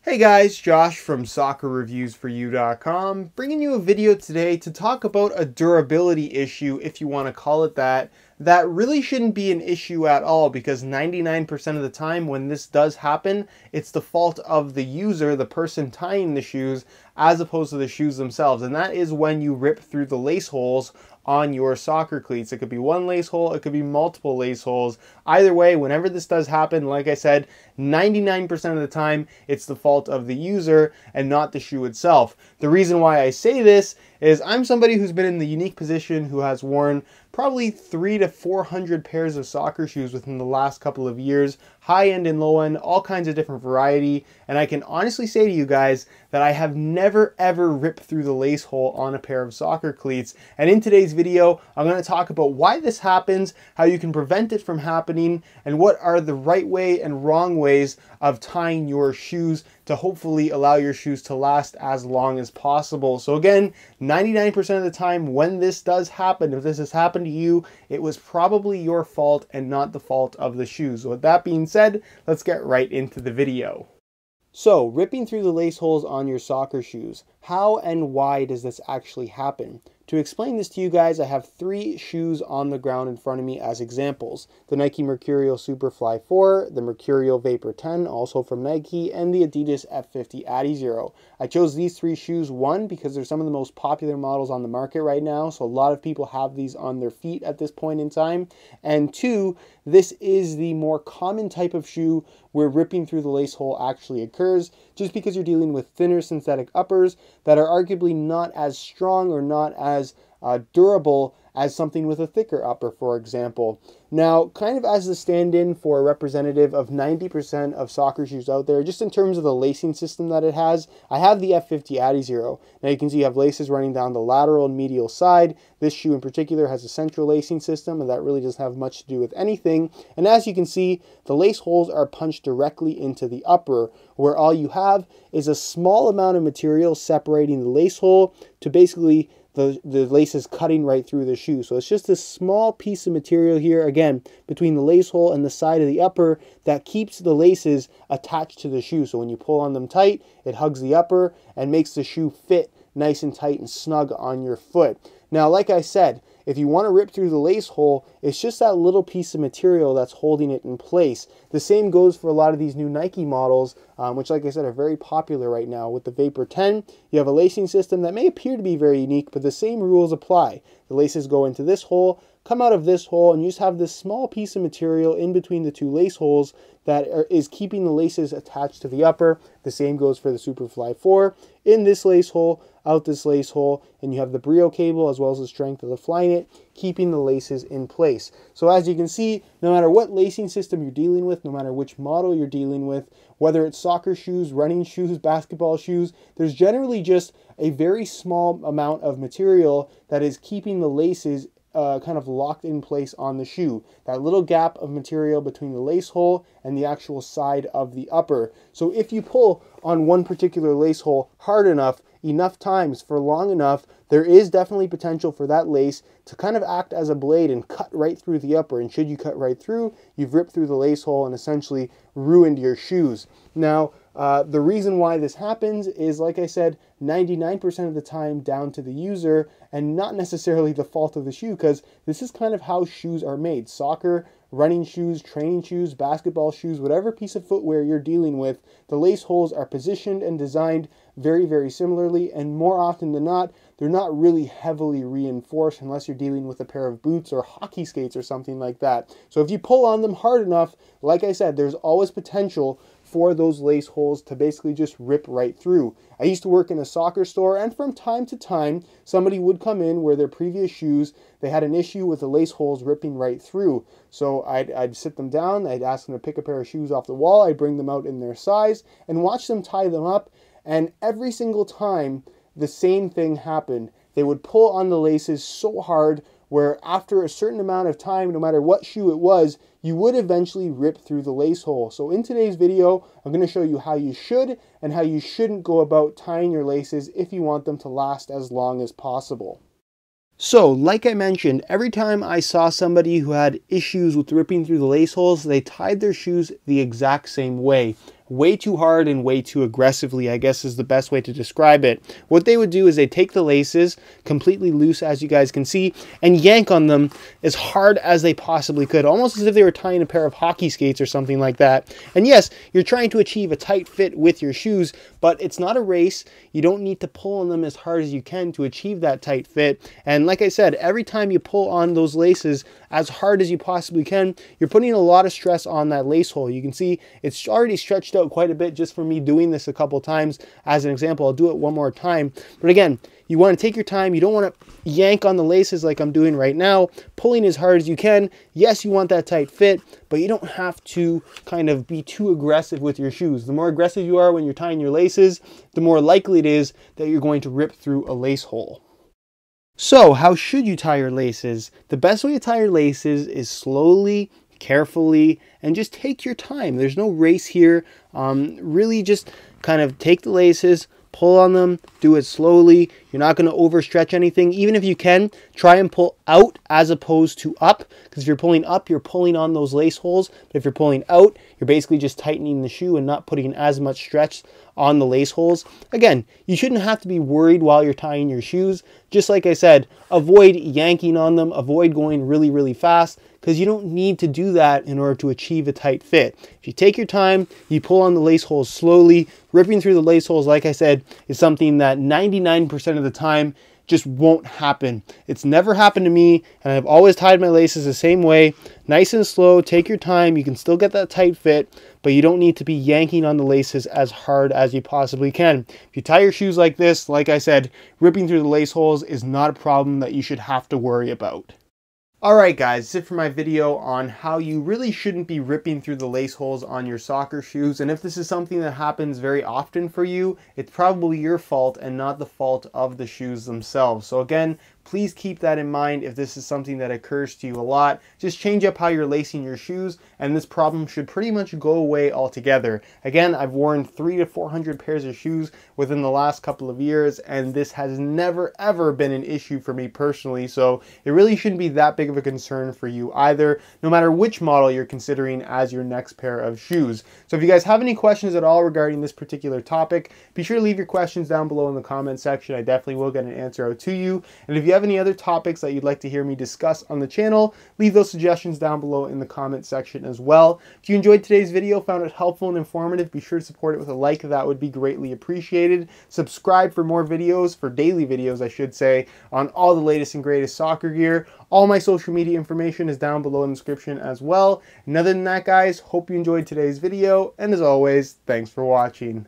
Hey guys, Josh from soccerreviewsforyou.com, bringing you a video today to talk about a durability issue, if you want to call it that really shouldn't be an issue at all, because 99% of the time when this does happen, it's the fault of the user, the person tying the shoes, as opposed to the shoes themselves. And that is when you rip through the lace holes on your soccer cleats. It could be one lace hole, it could be multiple lace holes. Either way, whenever this does happen, like I said, 99% of the time, it's the fault of the user and not the shoe itself. The reason why I say this is I'm somebody who's been in the unique position who has worn probably 300 to 400 pairs of soccer shoes within the last couple of years, high end and low end, all kinds of different variety. And I can honestly say to you guys that I have never ever ripped through the lace hole on a pair of soccer cleats. And in today's video, I'm going to talk about why this happens, how you can prevent it from happening, and what are the right way and wrong ways of tying your shoes to hopefully allow your shoes to last as long as possible. So again, 99% of the time when this does happen, if this has happened to you, it was probably your fault and not the fault of the shoes. So with that being said, let's get right into the video. So, ripping through the lace holes on your soccer shoes, how and why does this actually happen? To explain this to you guys, I have 3 shoes on the ground in front of me as examples. The Nike Mercurial Superfly 4, the Mercurial Vapor 10, also from Nike, and the Adidas F50 Adizero. I chose these 3 shoes, 1, because they're some of the most popular models on the market right now, so a lot of people have these on their feet at this point in time, and 2, this is the more common type of shoe where ripping through the lace hole actually occurs, just because you're dealing with thinner synthetic uppers that are arguably not as strong or not as durable as something with a thicker upper, for example. Now, kind of as the stand-in for a representative of 90% of soccer shoes out there, just in terms of the lacing system that it has, I have the F50 Adizero. Now you can see you have laces running down the lateral and medial side. This shoe in particular has a central lacing system, and that really doesn't have much to do with anything. And as you can see, the lace holes are punched directly into the upper, where all you have is a small amount of material separating the lace hole to basically the laces cutting right through the shoe. So it's just a small piece of material here, again, between the lace hole and the side of the upper that keeps the laces attached to the shoe. So when you pull on them tight, it hugs the upper and makes the shoe fit nice and tight and snug on your foot. Now, like I said, if you want to rip through the lace hole, it's just that little piece of material that's holding it in place. The same goes for a lot of these new Nike models, which, like I said, are very popular right now. With the Vapor 10, you have a lacing system that may appear to be very unique, but the same rules apply. The laces go into this hole, come out of this hole, and you just have this small piece of material in between the 2 lace holes that is keeping the laces attached to the upper. The same goes for the Superfly 4. In this lace hole, out this lace hole, and you have the Brio cable as well as the strength of the Flyknit keeping the laces in place. So as you can see, no matter what lacing system you're dealing with, no matter which model you're dealing with, whether it's soccer shoes, running shoes, basketball shoes, there's generally just a very small amount of material that is keeping the laces kind of locked in place on the shoe. That little gap of material between the lace hole and the actual side of the upper. So if you pull on one particular lace hole hard enough times for long enough, there is definitely potential for that lace to kind of act as a blade and cut right through the upper. And should you cut right through, you've ripped through the lace hole and essentially ruined your shoes. Now, the reason why this happens is, like I said, 99% of the time down to the user and not necessarily the fault of the shoe, because this is kind of how shoes are made. Soccer, running shoes, training shoes, basketball shoes, whatever piece of footwear you're dealing with, the lace holes are positioned and designed very, very similarly, and more often than not, they're not really heavily reinforced unless you're dealing with a pair of boots or hockey skates or something like that. So if you pull on them hard enough, like I said, there's always potential for those lace holes to basically just rip right through. I used to work in a soccer store, and from time to time, somebody would come in where their previous shoes, they had an issue with the lace holes ripping right through. So I'd sit them down, I'd ask them to pick a pair of shoes off the wall, I'd bring them out in their size, and watch them tie them up, and every single time, the same thing happened. They would pull on the laces so hard where after a certain amount of time, no matter what shoe it was, you would eventually rip through the lace hole. So in today's video, I'm going to show you how you should and how you shouldn't go about tying your laces if you want them to last as long as possible. So, like I mentioned, every time I saw somebody who had issues with ripping through the lace holes, they tied their shoes the exact same way. way too hard and way too aggressively, I guess is the best way to describe it. What they would do is they take the laces completely loose, as you guys can see, and yank on them as hard as they possibly could, almost as if they were tying a pair of hockey skates or something like that. And yes, you're trying to achieve a tight fit with your shoes, but it's not a race. You don't need to pull on them as hard as you can to achieve that tight fit. And like I said, every time you pull on those laces as hard as you possibly can, you're putting a lot of stress on that lace hole. You can see it's already stretched out quite a bit just for me doing this a couple times. As an example, I'll do it one more time. But again, you want to take your time. You don't want to yank on the laces like I'm doing right now, pulling as hard as you can. Yes, you want that tight fit, but you don't have to kind of be too aggressive with your shoes. The more aggressive you are when you're tying your laces, the more likely it is that you're going to rip through a lace hole. So how should you tie your laces? The best way to tie your laces is slowly, carefully, and just take your time. There's no race here. Really just kind of take the laces, pull on them, do it slowly. You're not going to overstretch anything. Even if you can, try and pull out as opposed to up, because if you're pulling up, you're pulling on those lace holes. But if you're pulling out, you're basically just tightening the shoe and not putting as much stretch on the lace holes. Again, you shouldn't have to be worried while you're tying your shoes. Just like I said, avoid yanking on them, avoid going really, really fast, because you don't need to do that in order to achieve a tight fit. If you take your time, you pull on the lace holes slowly. Ripping through the lace holes, like I said, is something that 99% of the time just won't happen. It's never happened to me, and I've always tied my laces the same way. Nice and slow, take your time. You can still get that tight fit, but you don't need to be yanking on the laces as hard as you possibly can. If you tie your shoes like this, like I said, ripping through the lace holes is not a problem that you should have to worry about. Alright guys, that's it for my video on how you really shouldn't be ripping through the lace holes on your soccer shoes. And if this is something that happens very often for you, it's probably your fault and not the fault of the shoes themselves. So again, please keep that in mind if this is something that occurs to you a lot. Just change up how you're lacing your shoes and this problem should pretty much go away altogether. Again, I've worn 300 to 400 pairs of shoes within the last couple of years and this has never ever been an issue for me personally. So it really shouldn't be that big of a concern for you either, no matter which model you're considering as your next pair of shoes. So if you guys have any questions at all regarding this particular topic, be sure to leave your questions down below in the comment section. I definitely will get an answer out to you. And if you have any other topics that you'd like to hear me discuss on the channel, leave those suggestions down below in the comment section as well. If you enjoyed today's video, found it helpful and informative, be sure to support it with a like. That would be greatly appreciated. Subscribe for more videos, for daily videos I should say, on all the latest and greatest soccer gear. All my social media information is down below in the description as well. And other than that guys, hope you enjoyed today's video, and as always, thanks for watching.